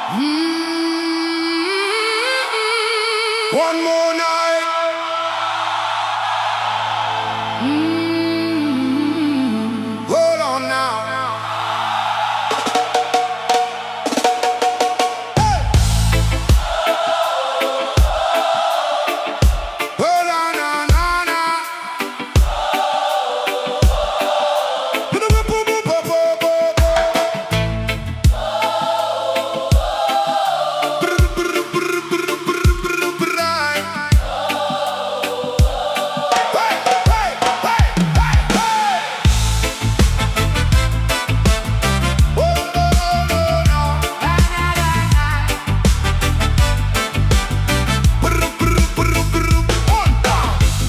One more night. Hold on now. Hey. Hold on now, now, now.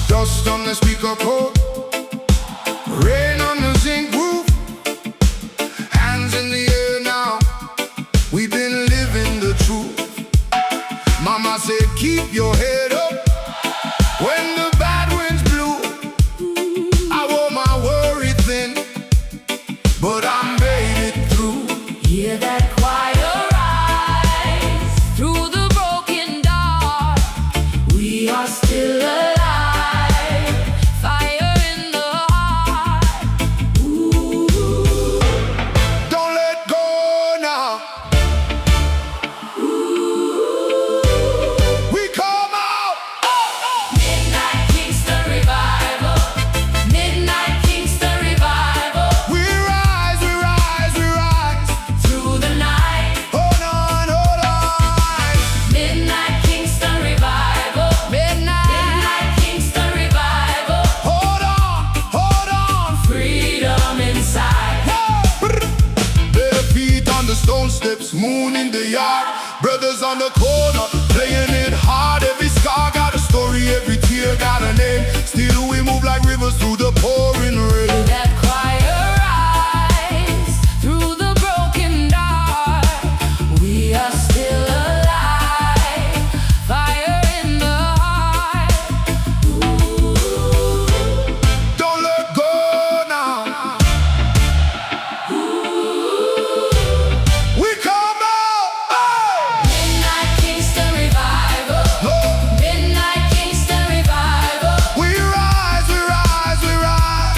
Dust on the speaker pole, rain on the zinc roof, hands in the air now. We've been living the truth. Mama said, keep your head up when the bad winds blew. I wore my worry thin, but I made it through. Hear that choir rise through the broken dark. We are still alive. Fire in the heart. Ooh. Don't let go now. We come out. Midnight Kingston revival. Midnight Kingston revival. We rise, we rise, we rise. Through the night. Hold on, hold on. Midnight Kingston revival. Midnight Kingston revival. Hold on. Freedom inside. Bare feet on the stone steps, moon in the yard. Brothers on the corner, playing it hard. Every scar got a story, every tear got a name. Still we move like rivers through the pouring rain. That choir rise through the broken dark. We are still alive. Fire in the heart. Ooh. Don't let go now. We come out. Midnight Kingston revival. Oh. Midnight Kingston revival. We rise, we rise, we rise.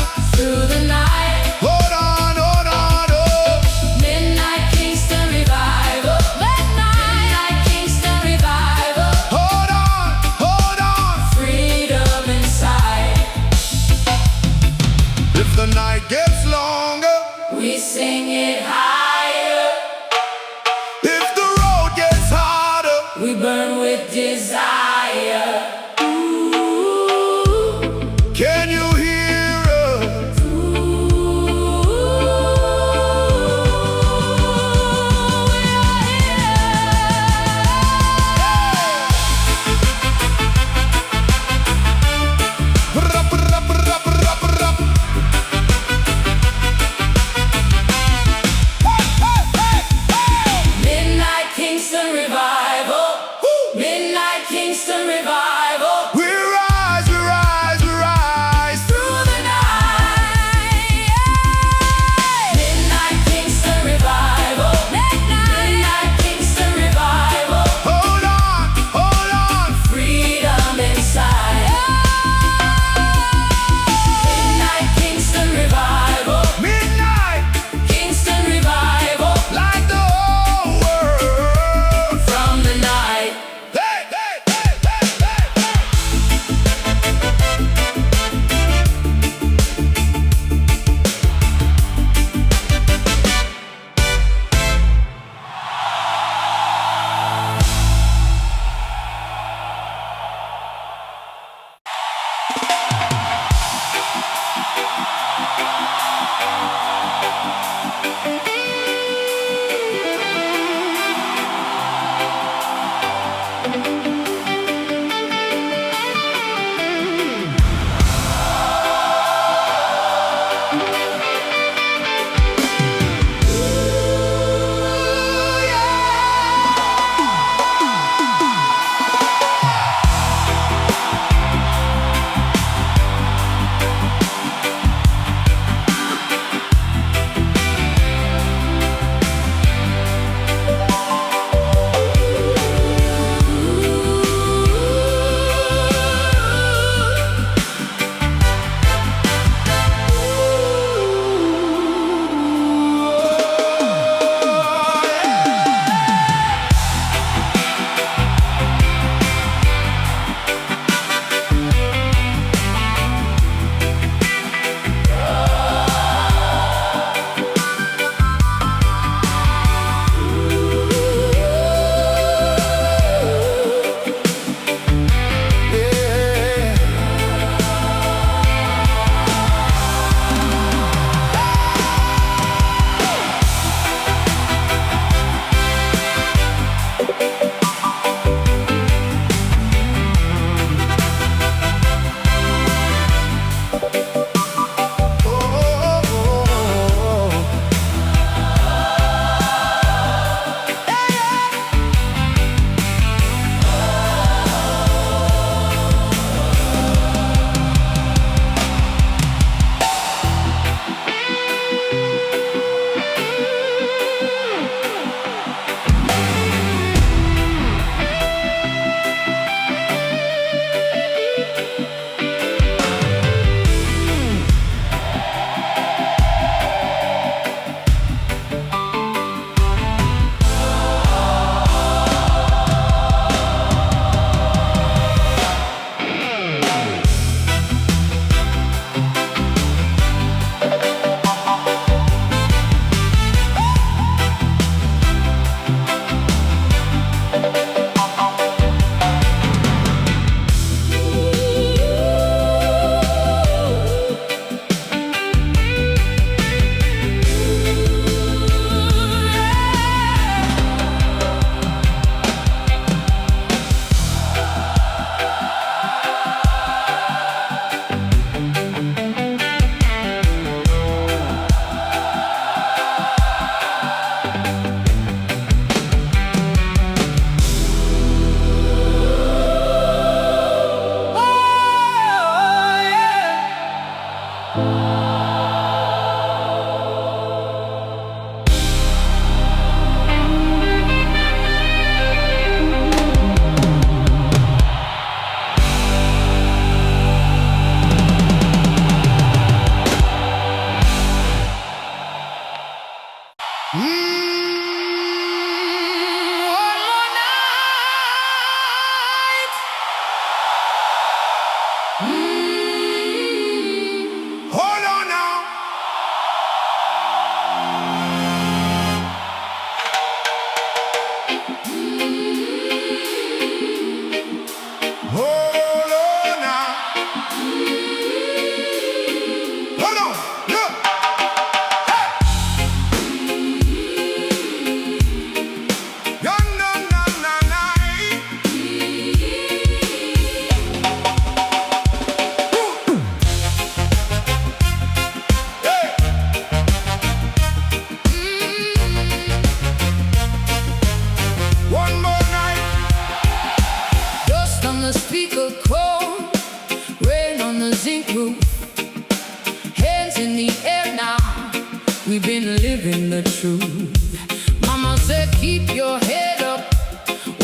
said keep your head up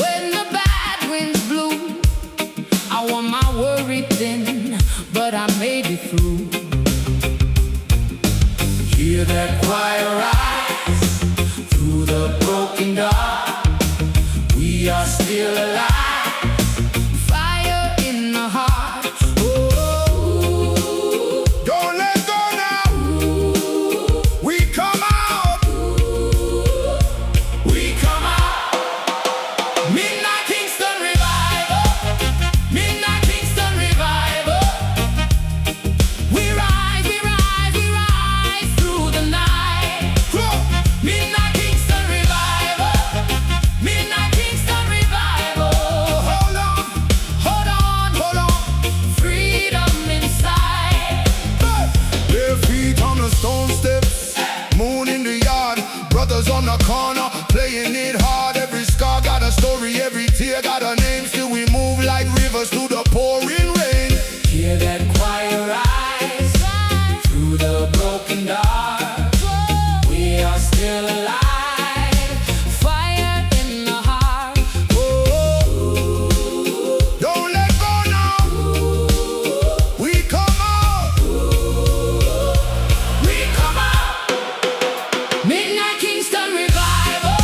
when the bad winds blew. I wore my worry thin, but I made it through. Hear that choir rise through the broken dark. We are still alive. Fire in the heart. Oh, don't let go now. We come out. we come out. Midnight Kingston revival. Midnight Kingston revival. We rise, we rise, we rise through the night. Midnight Kingston revival. Midnight Kingston revival. Hold on, Hold on, hold on. freedom inside. Bare feet on the stone steps, moon in the yard, brothers on the corner playing it hard. Every scar got a story, every tear got a name. Still we move like rivers through the pouring rain. Hear that choir rise through the broken dark. We are still alive. Fire in the heart. Oh, Don't let go now. We come out. we come out. Midnight Kingston revival.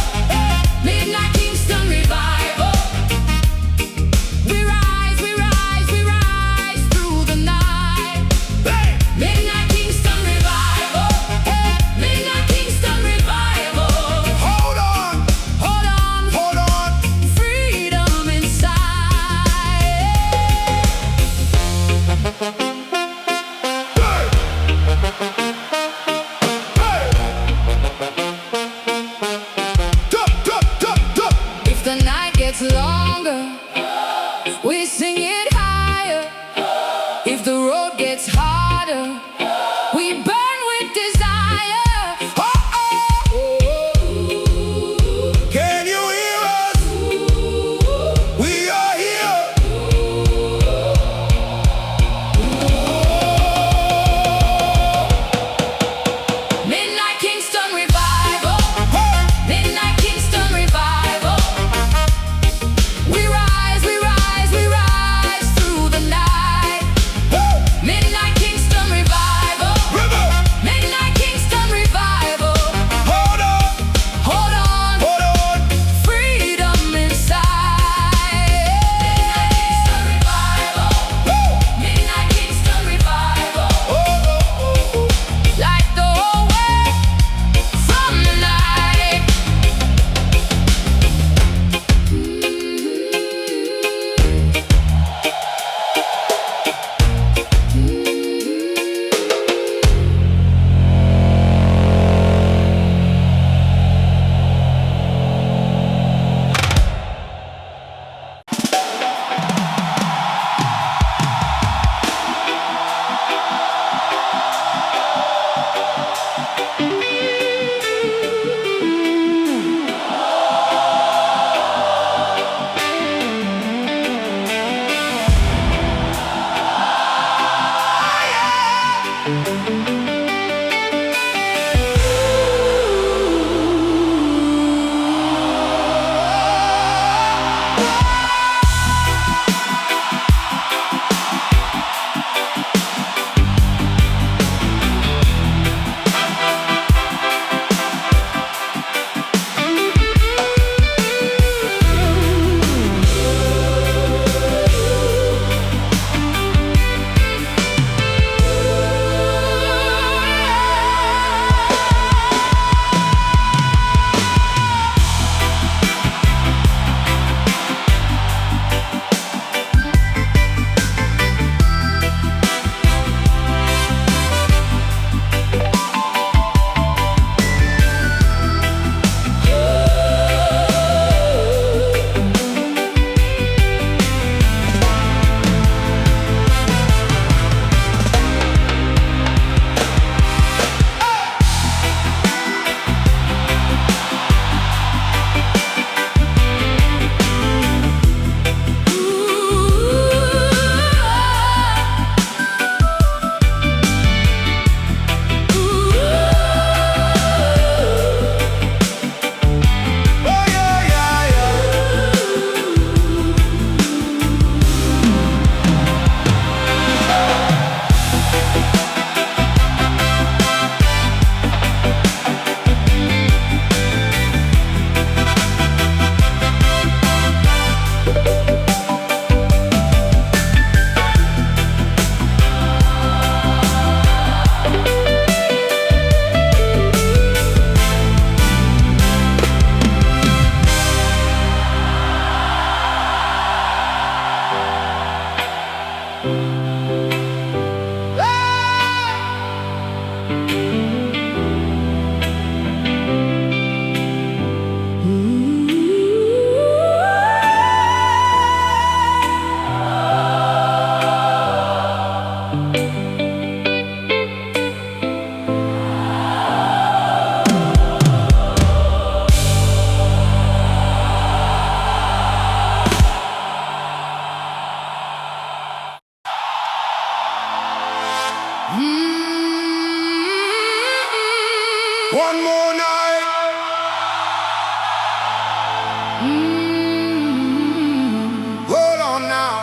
Hold on now.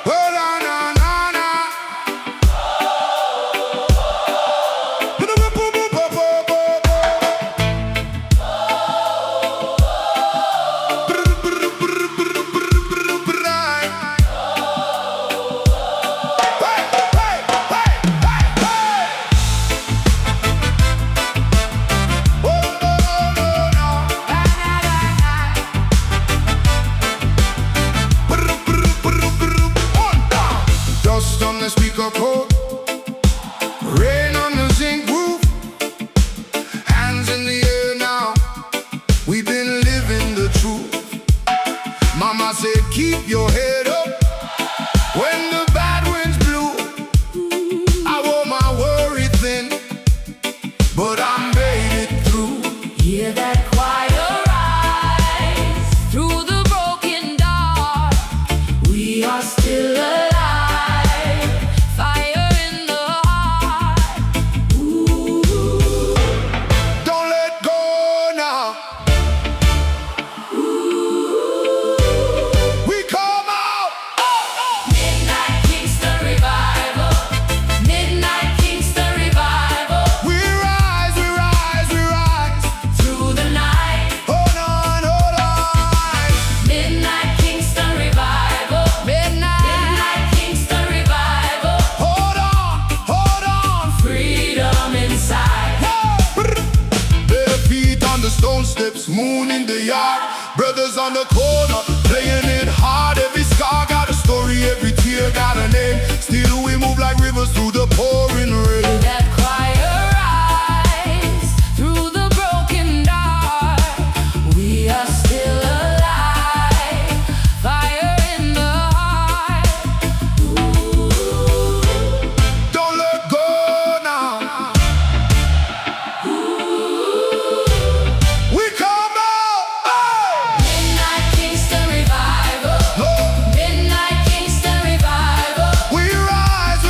Hold on, na, na, na. Dust on the speaker code, rain on the zinc roof, hands in the air now. We've been living the truth. Mama said, keep your head up when the bad winds blew. I wore my worry thin, but I made it through. Hear that choir rise through the broken dark. We are still alive. Fire in the heart. Ooh. Don't let go now. We come out. Midnight Kingston revival. Midnight Kingston revival. We rise, we rise, we rise. Through the night. Hold on, hold on. Midnight Kingston revival. Midnight Kingston revival. Hold on. Freedom inside. Bare feet on the stone steps, moon in the yard. Brothers on the corner, playing it hard. Every scar got a story, every tear got a name. Still we move like rivers through the pouring rain. That choir rise through the broken dark. We are still alive. Fire in the heart. Ooh. Don't let go now. We come out. Midnight Kingston revival. Oh. Midnight Kingston revival. We rise, we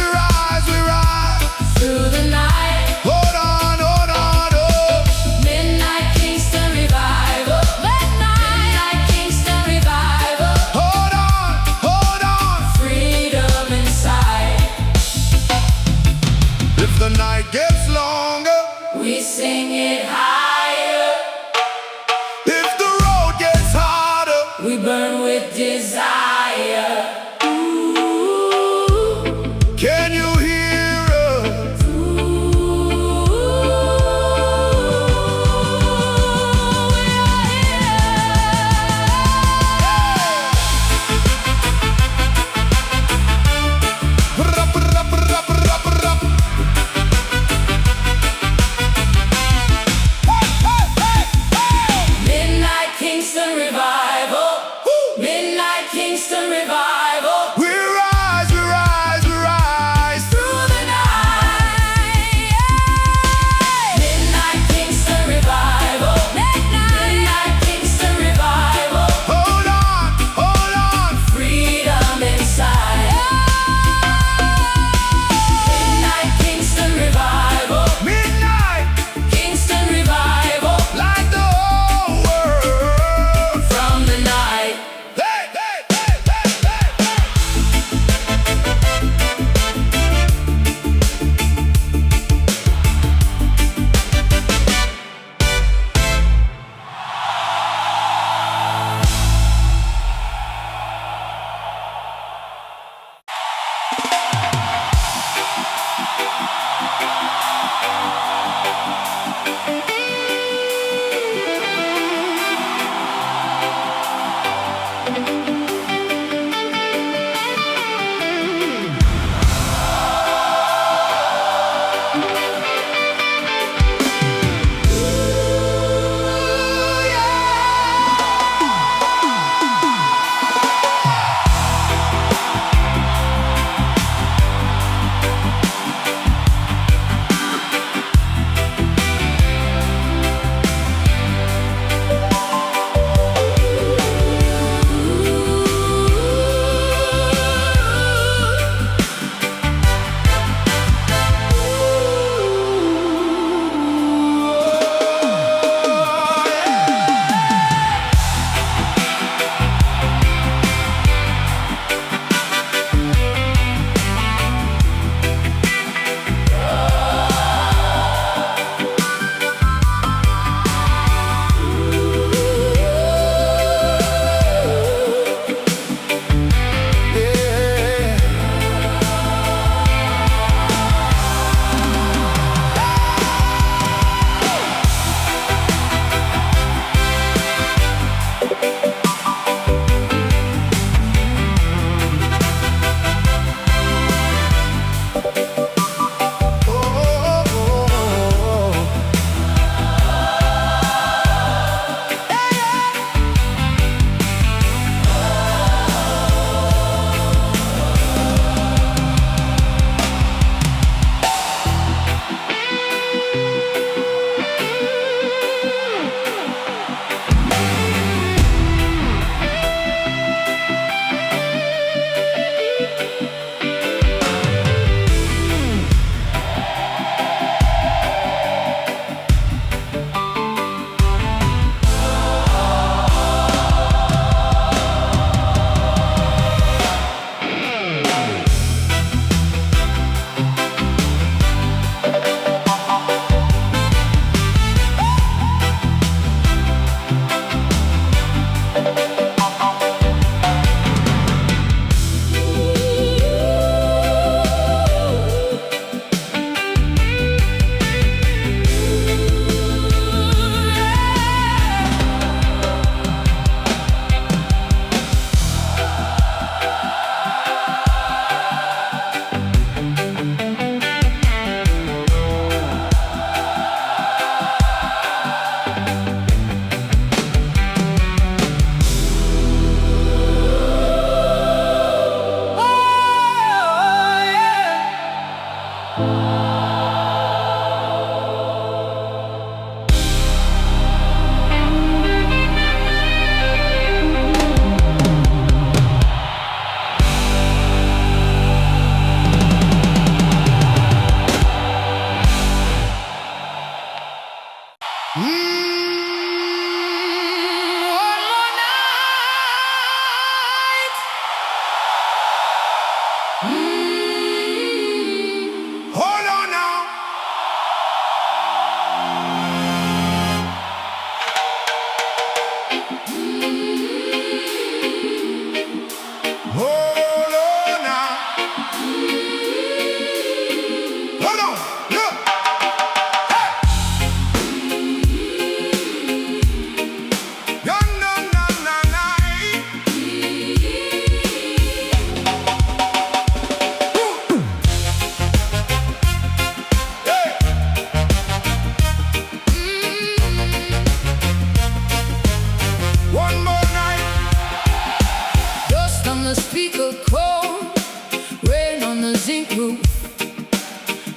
zinc roof,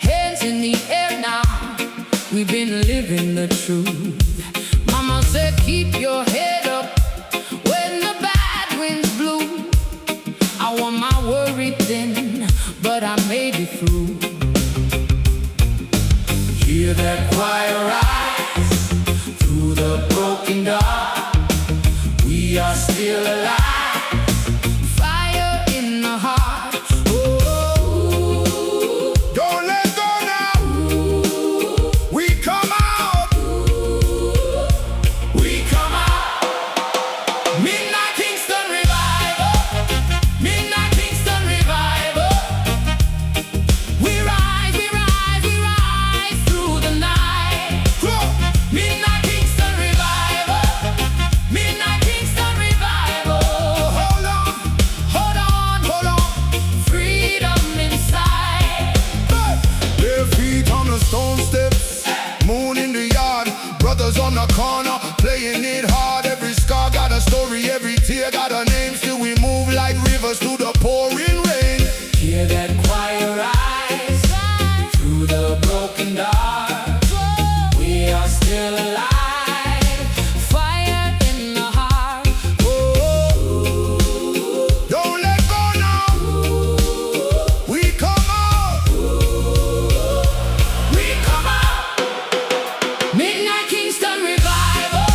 hands in the air now. We've been living the truth. Mama said keep your head up when the bad winds blew. I wore my worry thin, but I made it through. Hear that choir rise through the broken dark. We are still alive. Fire in the heart. Oh, don't let go now. We come out. we come out. Midnight Kingston revival. Midnight Kingston revival. We rise, we rise, we rise through the night. Midnight Kingston revival. Midnight Kingston revival. Hold on, Hold on, hold on. freedom inside. Bare feet on the stone steps, moon in the yard, brothers on the corner, playing it hard. Every scar got a story, every tear got a name. Still we move like rivers through the pouring rain. Hear that choir rise through the broken dark. We are still alive. Fire in the heart. Oh, Don't let go now. We come out. we come out. Midnight Kingston revival.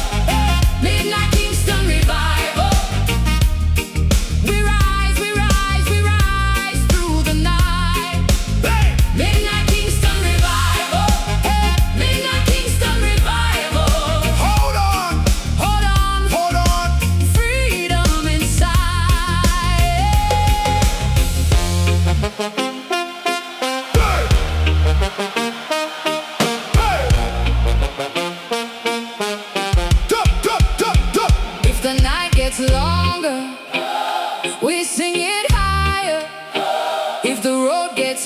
Midnight Kingston revival. We rise, we rise, we rise through the night. Midnight Kingston revival. Midnight Kingston revival. Hold on, Hold on, hold on. freedom inside. Hey! Hey! Dup, dup, dup, dup. If the night gets longer, we sing it higher. If the road gets